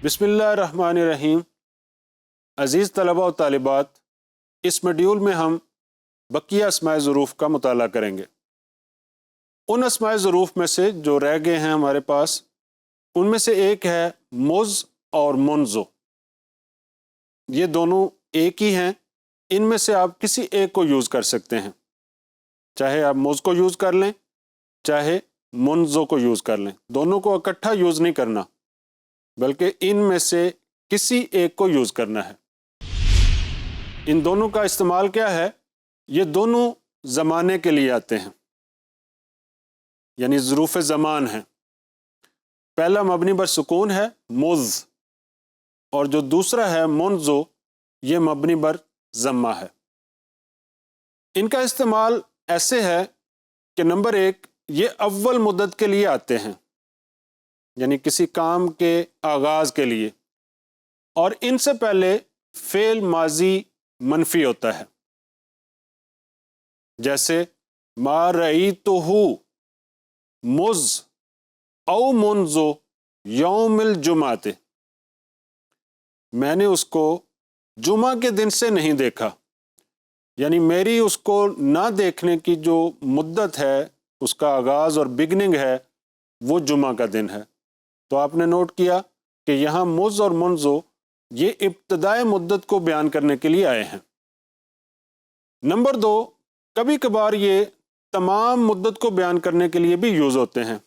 بسم اللہ الرحمن الرحیم۔ عزیز طلبہ و طالبات، اس ماڈیول میں ہم بقیہ اسماء ظروف کا مطالعہ کریں گے۔ ان اسماء ظروف میں سے جو رہ گئے ہیں ہمارے پاس، ان میں سے ایک ہے مز اور منزو۔ یہ دونوں ایک ہی ہیں، ان میں سے آپ کسی ایک کو یوز کر سکتے ہیں، چاہے آپ مز کو یوز کر لیں چاہے منزو کو یوز کر لیں، دونوں کو اکٹھا یوز نہیں کرنا بلکہ ان میں سے کسی ایک کو یوز کرنا ہے۔ ان دونوں کا استعمال کیا ہے؟ یہ دونوں زمانے کے لیے آتے ہیں، یعنی ظروف زمان ہیں۔ پہلا مبنی بر سکون ہے مز، اور جو دوسرا ہے منزو، یہ مبنی بر ضمہ ہے۔ ان کا استعمال ایسے ہے کہ نمبر ایک، یہ اول مدت کے لیے آتے ہیں، یعنی کسی کام کے آغاز کے لیے، اور ان سے پہلے فعل ماضی منفی ہوتا ہے، جیسے ما رأیتہ مز او منذ یوم الجمعۃ، میں نے اس کو جمعہ کے دن سے نہیں دیکھا، یعنی میری اس کو نہ دیکھنے کی جو مدت ہے، اس کا آغاز اور بگننگ ہے، وہ جمعہ کا دن ہے۔ تو آپ نے نوٹ کیا کہ یہاں مز اور منزو یہ ابتدائی مدت کو بیان کرنے کے لیے آئے ہیں۔ نمبر دو، کبھی کبھار یہ تمام مدت کو بیان کرنے کے لیے بھی یوز ہوتے ہیں،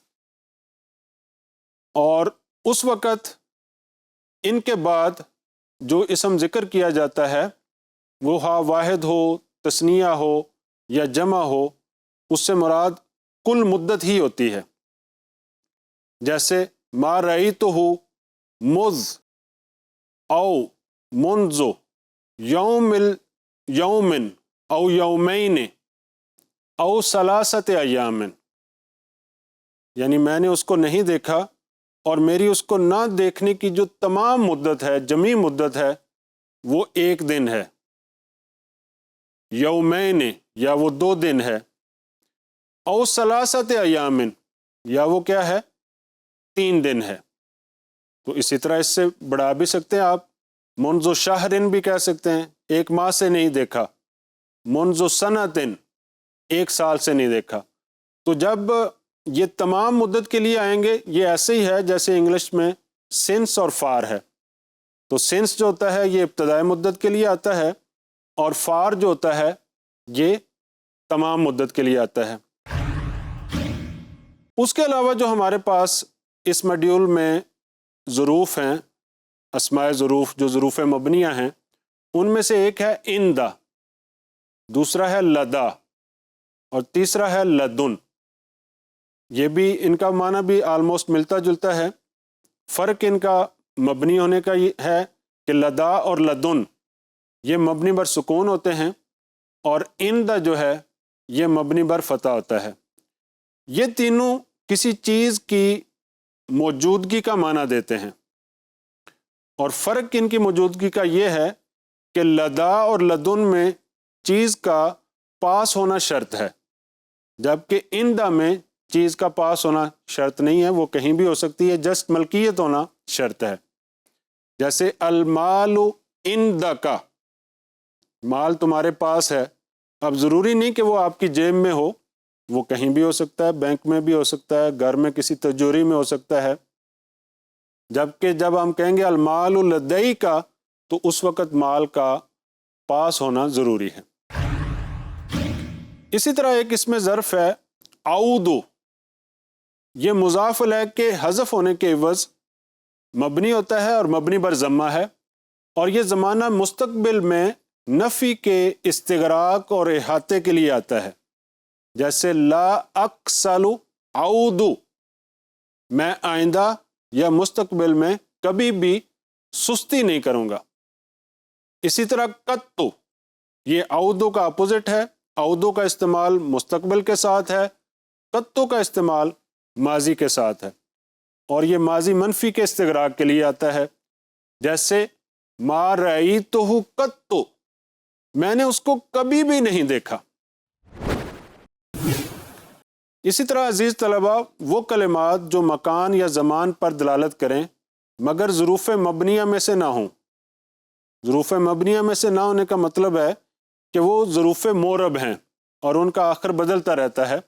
اور اس وقت ان کے بعد جو اسم ذکر کیا جاتا ہے وہ ہاں واحد ہو، تثنیہ ہو یا جمع ہو، اس سے مراد کل مدت ہی ہوتی ہے، جیسے ما رأیتہ مذ او منذ یوم او یومین او ثلاثت ایام، یعنی میں نے اس کو نہیں دیکھا اور میری اس کو نہ دیکھنے کی جو تمام مدت ہے، جمیع مدت ہے، وہ ایک دن ہے، یومین یا وہ 2 دن ہے، او ثلاثت ایام یا وہ کیا ہے، 3 دن ہے۔ تو اسی طرح اس سے بڑھا بھی سکتے ہیں آپ، منذ شہرن بھی کہہ سکتے ہیں، 1 ماہ سے نہیں دیکھا، منذ سنتن 1 سال سے نہیں دیکھا۔ تو جب یہ تمام مدت کے لیے آئیں گے، یہ ایسے ہی ہے جیسے انگلش میں سنس اور فار ہے۔ تو سنس جو ہوتا ہے یہ ابتدائی مدت کے لیے آتا ہے، اور فار جو ہوتا ہے یہ تمام مدت کے لیے آتا ہے۔ اس کے علاوہ جو ہمارے پاس اس ماڈیول میں ظروف ہیں، اسماء ظروف جو ظروف مبنیہ ہیں، ان میں سے ایک ہے اندا، دوسرا ہے لدا، اور تیسرا ہے لدن۔ یہ بھی ان کا معنی بھی آلموسٹ ملتا جلتا ہے، فرق ان کا مبنی ہونے کا یہ ہے کہ لدا اور لدن یہ مبنی بر سکون ہوتے ہیں، اور اندا جو ہے یہ مبنی بر فتح ہوتا ہے۔ یہ تینوں کسی چیز کی موجودگی کا معنی دیتے ہیں، اور فرق ان کی موجودگی کا یہ ہے کہ لدا اور لدن میں چیز کا پاس ہونا شرط ہے، جبکہ اندا میں چیز کا پاس ہونا شرط نہیں ہے، وہ کہیں بھی ہو سکتی ہے، جسٹ ملکیت ہونا شرط ہے۔ جیسے المال عندک، مال تمہارے پاس ہے، اب ضروری نہیں کہ وہ آپ کی جیب میں ہو، وہ کہیں بھی ہو سکتا ہے، بینک میں بھی ہو سکتا ہے، گھر میں کسی تجوری میں ہو سکتا ہے، جبکہ جب ہم کہیں گے المال لدیک تو اس وقت مال کا پاس ہونا ضروری ہے۔ اسی طرح ایک اس میں ظرف ہے اعودو، یہ مضاف الیہ کے حذف ہونے کے عوض مبنی ہوتا ہے اور مبنی بر ضمہ ہے، اور یہ زمانہ مستقبل میں نفی کے استغراق اور احاطے کے لیے آتا ہے، جیسے لا اکسل اعودو، میں آئندہ یا مستقبل میں کبھی بھی سستی نہیں کروں گا۔ اسی طرح قطو، یہ اعودو کا اپوزٹ ہے، اعودو کا استعمال مستقبل کے ساتھ ہے، قطو کا استعمال ماضی کے ساتھ ہے، اور یہ ماضی منفی کے استغراق کے لیے آتا ہے، جیسے ما رأیتہ قط، میں نے اس کو کبھی بھی نہیں دیکھا۔ اسی طرح عزیز طلبہ، وہ کلمات جو مکان یا زمان پر دلالت کریں مگر ظروف مبنیہ میں سے نہ ہوں. ظروف مبنیہ میں سے نہ ہونے کا مطلب ہے کہ وہ ظروف مورب ہیں اور ان کا آخر بدلتا رہتا ہے.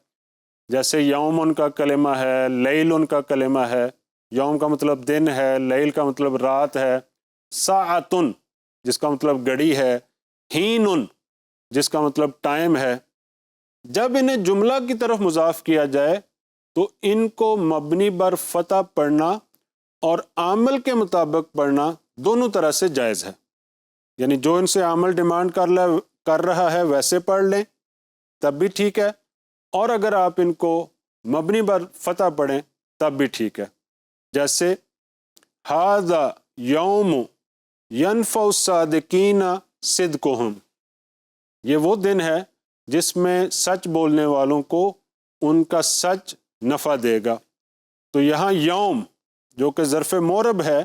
جیسے یوم ان کا کلمہ ہے، لیل ان کا کلمہ ہے. یوم کا مطلب دن ہے، لیل کا مطلب رات ہے، ساعتن جس کا مطلب گھڑی ہے، ہینن جس کا مطلب ٹائم ہے. جب انہیں جملہ کی طرف مضاف کیا جائے تو ان کو مبنی بر فتح پڑھنا اور عامل کے مطابق پڑھنا دونوں طرح سے جائز ہے. یعنی جو ان سے عامل ڈیمانڈ کر رہا ہے ویسے پڑھ لیں تب بھی ٹھیک ہے، اور اگر آپ ان کو مبنی بر فتح پڑھیں تب بھی ٹھیک ہے. جیسے ھذا یوم ینفع الصادقین صدقہم، یہ وہ دن ہے جس میں سچ بولنے والوں کو ان کا سچ نفع دے گا. تو یہاں یوم جو کہ ظرف مورب ہے،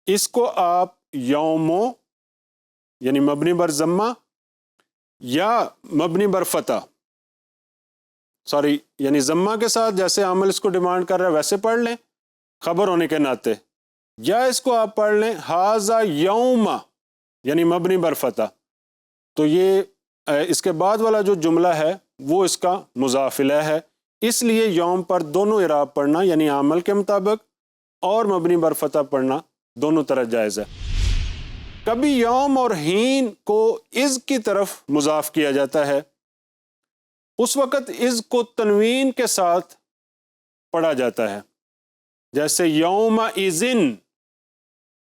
اس کو آپ یومو یعنی مبنی بر ضمہ یا مبنی بر فتح یعنی ضمہ کے ساتھ جیسے عامل اس کو ڈیمانڈ کر رہا ہے ویسے پڑھ لیں خبر ہونے کے ناطے، یا اس کو آپ پڑھ لیں ھذا یوم یعنی مبنی بر فتح. تو یہ اس کے بعد والا جو جملہ ہے وہ اس کا مضاف الیہ ہے، اس لیے یوم پر دونوں اعراب پڑھنا یعنی عامل کے مطابق اور مبنی بر فتح پڑھنا دونوں طرح جائز ہے. کبھی یوم اور ہین کو از کی طرف مضاف کیا جاتا ہے، اس وقت از کو تنوین کے ساتھ پڑھا جاتا ہے. جیسے یوم اذن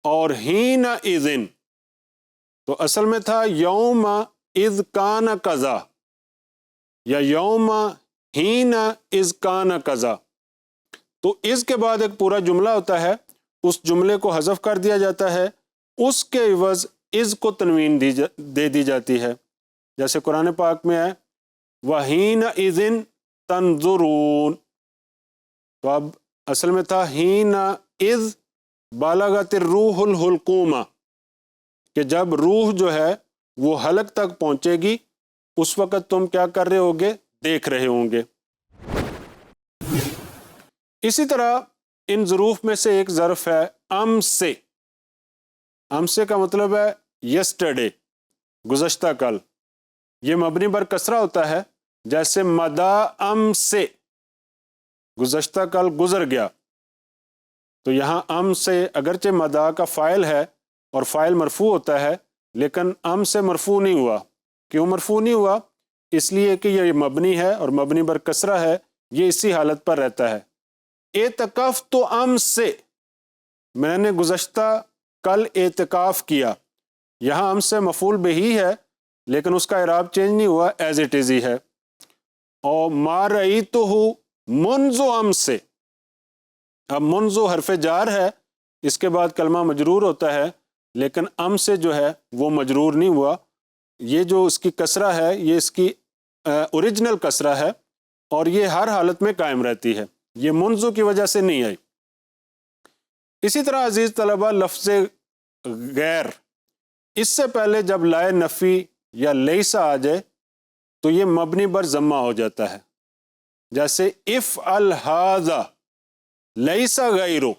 اور ہین اذن، تو اصل میں تھا یوم اذ کان کذا یا یوم ہین اذ کان کذا. تو از کے بعد ایک پورا جملہ ہوتا ہے، اس جملے کو حذف کر دیا جاتا ہے، اس کے عوض از کو تنوین دے دی جاتی ہے. جیسے قرآن پاک میں ہے وَحِينَئِذٍ تَنظُرُونَ، تو اب اصل میں تھا ہین اذ بالغت الروح الحلقومہ، کہ جب روح جو ہے وہ حلق تک پہنچے گی اس وقت تم کیا کر رہے ہوگے؟ دیکھ رہے ہوں گے. اسی طرح ان ظروف میں سے ایک ظرف ہے امسے. امسے کا مطلب ہے یسٹرڈے، گزشتہ کل. یہ مبنی بر کسرہ ہوتا ہے، جیسے مدا امسے گزشتہ کل گزر گیا. تو یہاں ام سے اگرچہ مدا کا فاعل ہے اور فاعل مرفوع ہوتا ہے، لیکن ام سے مرفوع نہیں ہوا. کیوں مرفوع نہیں ہوا؟ اس لیے کہ یہ مبنی ہے اور مبنی بر کسرہ ہے، یہ اسی حالت پر رہتا ہے. اعتکفت ام سے، میں نے گزشتہ کل اعتکاف کیا. یہاں ام سے مفعول بہی ہے لیکن اس کا اعراب چینج نہیں ہوا، ایز اٹ از ہی ہے. اور ما رأیتہ منذ ام سے، اب منذ حرف جار ہے، اس کے بعد کلمہ مجرور ہوتا ہے، لیکن ام سے جو ہے وہ مجرور نہیں ہوا. یہ جو اس کی کسرہ ہے یہ اس کی اوریجنل کسرہ ہے اور یہ ہر حالت میں قائم رہتی ہے، یہ منذ کی وجہ سے نہیں آئی. اسی طرح عزیز طلبہ لفظ غیر، اس سے پہلے جب لائے نفی یا لیسا آ جائے تو یہ مبنی بر ضمہ ہو جاتا ہے. جیسے افعل ھذا لیسا غیرو،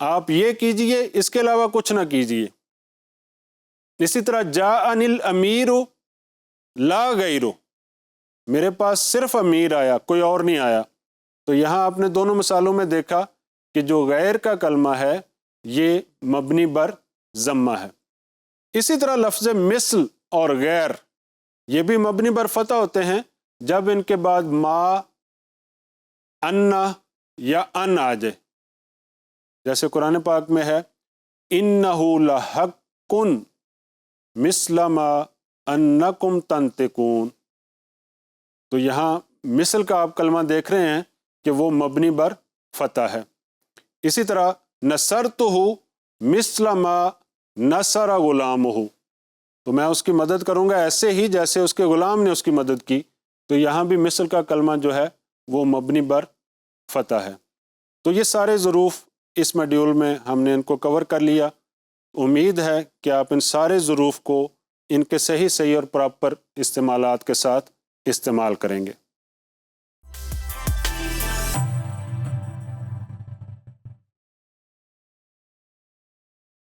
آپ یہ کیجئے اس کے علاوہ کچھ نہ کیجئے. اسی طرح جاءنی الامیر لا غیرو، میرے پاس صرف امیر آیا، کوئی اور نہیں آیا. تو یہاں آپ نے دونوں مثالوں میں دیکھا کہ جو غیر کا کلمہ ہے یہ مبنی بر ضمہ ہے. اسی طرح لفظ مثل اور غیر یہ بھی مبنی بر فتح ہوتے ہیں جب ان کے بعد ما، انا یا ان آ جائے. جیسے قرآن پاک میں ہے انہ لحق مثل ما انکم تنطقون، تو یہاں مثل کا آپ کلمہ دیکھ رہے ہیں کہ وہ مبنی بر فتح ہے. اسی طرح نصرتہ مثل ما نصر غلامہ، تو میں اس کی مدد کروں گا ایسے ہی جیسے اس کے غلام نے اس کی مدد کی. تو یہاں بھی مثل کا کلمہ جو ہے وہ مبنی بر فتح ہے. تو یہ سارے ظروف اس ماڈیول میں ہم نے ان کو کور کر لیا. امید ہے کہ آپ ان سارے ظروف کو ان کے صحیح اور پراپر استعمالات کے ساتھ استعمال کریں گے.